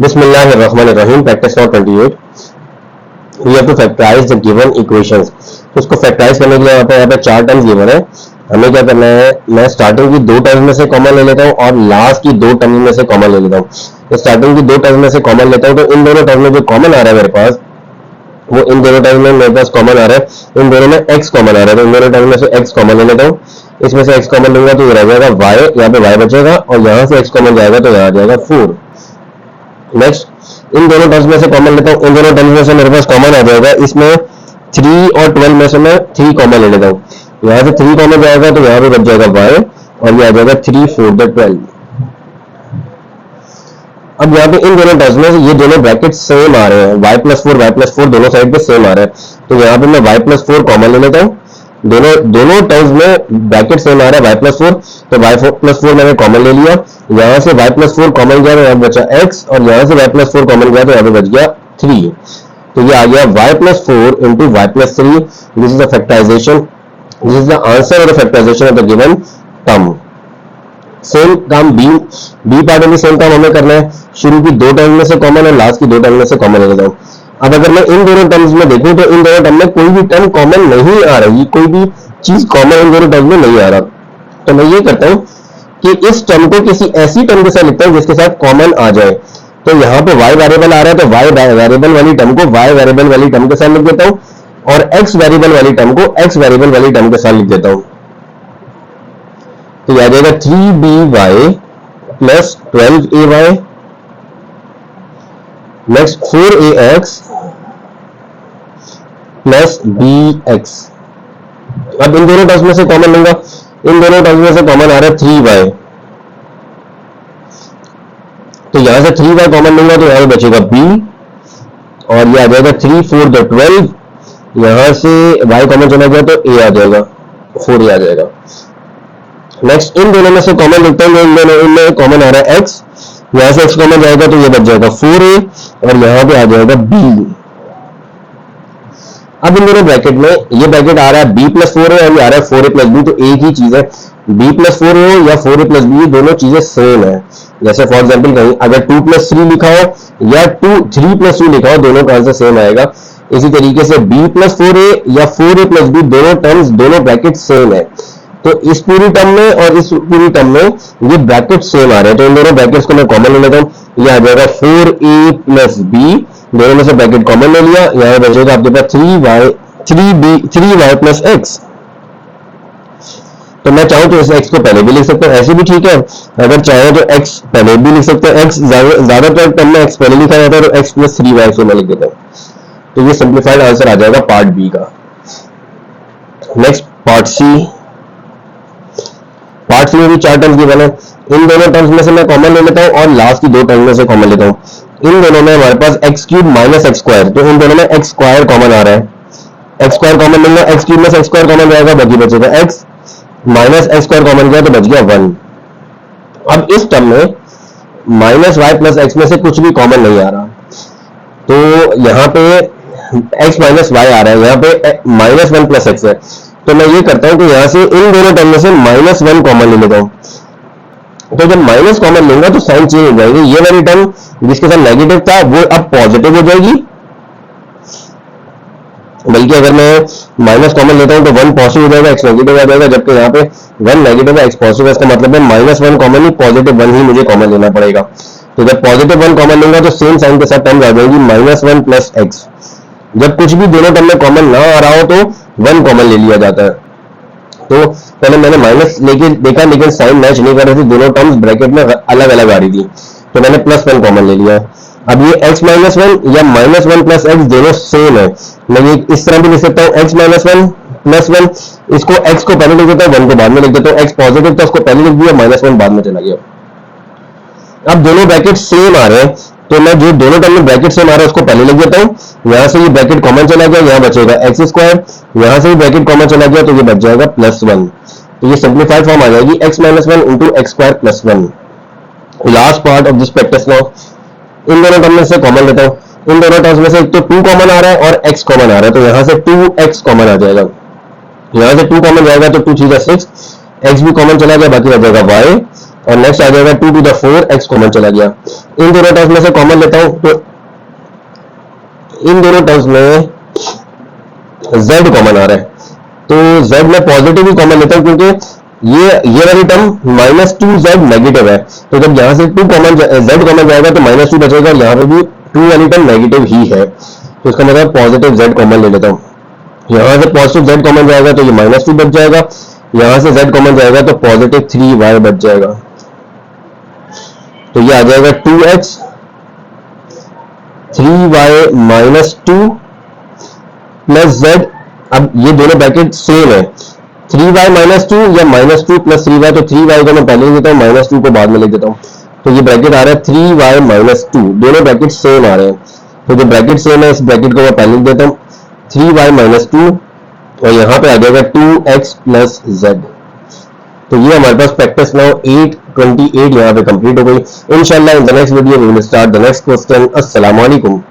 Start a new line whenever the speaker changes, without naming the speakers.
बिस्मिल्लाहिर्रहमानिर्रहीम। Practice number 28। We have to factorise the given equations. उसको factorise करने के लिए यहाँ पे चार टर्म्स गिवन है। हमें क्या करना है, मैं स्टार्टिंग की दो टर्म में से कॉमन ले लेता हूँ और लास्ट की दो टर्म में से कॉमन ले लेता हूँ। तो स्टार्टिंग की दो टर्म में से कॉमन लेता हूँ, तो इन दोनों टर्म में जो कॉमन आ रहा है मेरे पास, वो इन दोनों टर्म में मेरे पास कॉमन आ रहा है, इन दोनों में x कॉमन आ रहा है, तो इन दोनों टर्म में से x कॉमन ले लेता हूँ। इसमें से x कॉमन लूंगा तो ये रह जाएगा y, यहाँ पे y बचेगा और यहाँ से x कॉमन जाएगा तो यहाँ आ जाएगा 4। नेक्स्ट, इन दोनों टर्म्स में से कॉमन लेता हूँ, इन दोनों टर्म्स में से मेरे पास कॉमन आ जाएगा, इसमें 3 और 12 में से मैं 3 कॉमन ले लेता हूँ। यहाँ से 3 कॉमन जाएगा तो यहाँ पे बच जाएगा y और ये आ जाएगा 3 4 12। अब यहाँ पे इन दोनों टर्म्स में ये दोनों ब्रैकेट सेम आ रहे हैं, y + 4 दोनों साइड पे सेम आ रहे हैं, तो यहाँ पे मैं y + 4 कॉमन ले लेता हूँ। दोनों टर्म्स में ब्रैकेट सेम आ रहा है y + 4, तो y + 4 मैंने कॉमन ले लिया। यहाँ से y + 4 कॉमन गया तो यहाँ बचा x और यहाँ से y + 4 कॉमन गया तो यहाँ पे बच गया 3। तो ये आ गया y + 4 × y + 3। This is the factorisation, this is the answer of the factorisation of the given term. Same काम बी पार्ट में सेम काम हमें करना है। शुरू की दो टर्म में से कॉमन और लास्ट की दो टर्म में से कॉमन ले लेता हूँ। अब अगर मैं इन दोनों टर्म्स में देखूं तो इन दोनों टर्म में कोई भी टर्म कॉमन नहीं आ रही, कोई भी चीज कॉमन इन दोनों टर्म में नहीं आ रहा। तो मैं ये करता हूँ कि इस टर्म को किसी ऐसी टर्म के साथ लिखता हूँ जिसके साथ कॉमन आ जाए। तो यहाँ पे y वेरिएबल आ रहा है तो y वेरिएबल वाली टर्म को y वेरिएबल वाली टर्म के साथ लिख देता हूँ और x वेरिएबल वाली टर्म को x वेरिएबल वाली टर्म के साथ लिख देता हूँ। तो यह आ जाएगा 3by + 12ay, next 4ax + bx। अब इन दोनों टर्म्स में से कॉमन लूंगा, इन दोनों टर्म्स में से कॉमन आ रहा है 3y, तो यहां से 3y कॉमन लूंगा तो यहां बचेगा b और ये आ जाएगा 3 4 12। यहां से y कॉमन चला गया तो a आ जाएगा, 4a आ जाएगा। नेक्स्ट, इन दोनों में से कॉमन लिखते हैं, इन दोनों इनमें कॉमन आ रहा है x, यहां से x कॉमन जाएगा तो ये बच जाएगा 4a और यहां पे आ जाएगा b। अब इन दोनों ब्रैकेट में ये ब्रैकेट आ रहा है b + 4a और ये आ रहा है 4a + b, तो एक ही चीज है। b + 4a हो या 4a + b, दोनों चीजें सेम है। जैसे फॉर एग्जांपल कहीं अगर 2 + 3 लिखा हो या 3 + 2 लिखा हो, दोनों का आंसर सेम आएगा। इसी तरीके से b + 4a या 4a + b, दोनों टर्म्स दोनों ब्रैकेट सेम है। तो इस पूरी टर्म में और इस पूरी टर्म में ये ब्रैकेट सेम आ रहे हैं, तो इन दोनों ब्रैकेट्स को मैं कॉमन ले लेता हूँ। ये आ जाएगा 4a + b, दोनों में से ब्रैकेट कॉमन ले लिया, यहाँ बचेगा आपके पास 3y + x। तो मैं चाहूँ तो इस x को पहले भी लिख सकता हूँ, ऐसे भी ठीक है। अगर चाहे तो x पहले भी लिख सकते हैं, x ज्यादातर टर्म में x पहले लिखा जाता है, तो x + 3y से मैं लिख देता हूँ। तो ये सिंप्लीफाइड आंसर आ जाएगा पार्ट बी का। Next part C. Part C में भी चार टर्म्स गिवन है, इन दोनों टर्म्स में से मैं कॉमन ले लेता हूँ और लास्ट की दो टर्म में से कॉमन लेता हूँ। इन दोनों में हमारे पास x³ - x², तो इन दोनों में x² कॉमन आ रहा है, x² कॉमन लूंगा, x³ में से x² कॉमन जाएगा, बाकी बचेगा x - x² कॉमन गया तो बच गया 1। अब इस टर्म में -y + x में से कुछ भी कॉमन नहीं आ रहा, तो यहाँ पे x - y आ रहा है, यहाँ पे -1 + x है। तो मैं ये करता हूँ कि यहाँ से इन दोनों टर्म में से -1 कॉमन ले लेता हूँ। तो जब माइनस कॉमन लूंगा तो साइन चेंज हो जाएगी, ये वाली टर्म जिसके साथ नेगेटिव था वो अब पॉजिटिव हो जाएगी। बल्कि अगर मैं माइनस कॉमन लेता हूं तो 1 पॉजिटिव हो जाएगा, x नेगेटिव आ जाएगा, जबकि यहाँ पे 1 नेगेटिव है, x पॉजिटिव है, इसका मतलब है -1 कॉमन ही, +1 ही मुझे कॉमन लेना पड़ेगा। तो जब +1 कॉमन लूंगा तो सेम साइन के साथ टर्म आ जाएगी -1 + x। जब कुछ भी दोनों टर्म में कॉमन ना आ रहा हो तो 1 कॉमन ले लिया जाता है। तो पहले मैंने माइनस लेके देखा, लेकिन साइन मैच नहीं कर रही थी, दोनों टर्म्स ब्रैकेट में अलग अलग आ रही थी, तो मैंने +1 कॉमन ले लिया। अब ये x - 1 या -1 + x दोनों सेम है, मैं ये इस तरह भी लिख सकता हूँ, x - 1 + 1, इसको x को पहले लिख देता हूँ, 1 को बाद में लिख देता हूँ। x पॉजिटिव था, उसको पहले लिख दिया, -1 बाद में चला गया। अब दोनों ब्रैकेट सेम आ रहे हैं, तो मैं जो दोनों टर्म में ब्रैकेट सेम आ रहा है उसको पहले लिख देता हूँ। यहाँ से ये ब्रैकेट कॉमन चला गया, यहाँ बचेगा x², यहाँ से भी ब्रैकेट कॉमन चला गया तो ये बच जाएगा +1। तो ये सिंप्लीफाइड फॉर्म आ जाएगी x - 1 × x² + 1। Last part of this practice now, इन दोनों टर्म में से कॉमन लेता हूँ। इन दोनों टर्म्स में से एक तो 2 कॉमन आ रहा है और x कॉमन आ रहा है, तो यहाँ से 2x कॉमन आ जाएगा, यहाँ से 2 कॉमन जाएगा तो 2 × 3 = 6, x भी कॉमन चला गया, बाकी रह जाएगा y और नेक्स्ट आ जाएगा 2 to the 4x कॉमन चला गया। इन दोनों टर्म्स में से कॉमन लेता हूं तो इन दोनों टर्म्स में z कॉमन आ रहा है, तो z में पॉजिटिव ही कॉमन लेता हूं क्योंकि ये वाली टर्म -2z नेगेटिव है, तो जब यहां से 2 कॉमन z कॉमन जाएगा तो -2 बचेगा और यहां पे भी 2 वाली टर्म नेगेटिव ही है, तो इसका मतलब पॉजिटिव z कॉमन ले लेता हूं। यहां से पॉजिटिव z कॉमन जाएगा तो ये -2 बच जाएगा, यहां से z कॉमन जाएगा तो पॉजिटिव 3y बच जाएगा, तो ये आ जाएगा 2x 3y -2 प्लस z। अब ये दोनों ब्रैकेट सेम है, 3y -2 या -2 प्लस 3y, तो 3y को मैं पहले लिख देता हूँ, -2 को बाद में लिख देता हूँ, तो ये ब्रैकेट आ रहा है 3y -2, दोनों ब्रैकेट सेम आ रहे हैं, तो जो ब्रैकेट सेम है इस ब्रैकेट को मैं पहले लिख देता हूँ 3y -2 और यहाँ पे आ जाएगा 2x प्लस z। तो ये हमारे पास प्रैक्टिस नाउ 828 यहाँ पे कंप्लीट हो गई। इंशाल्लाह in the next video we will start the next question. अस्सलाम वालेकुम।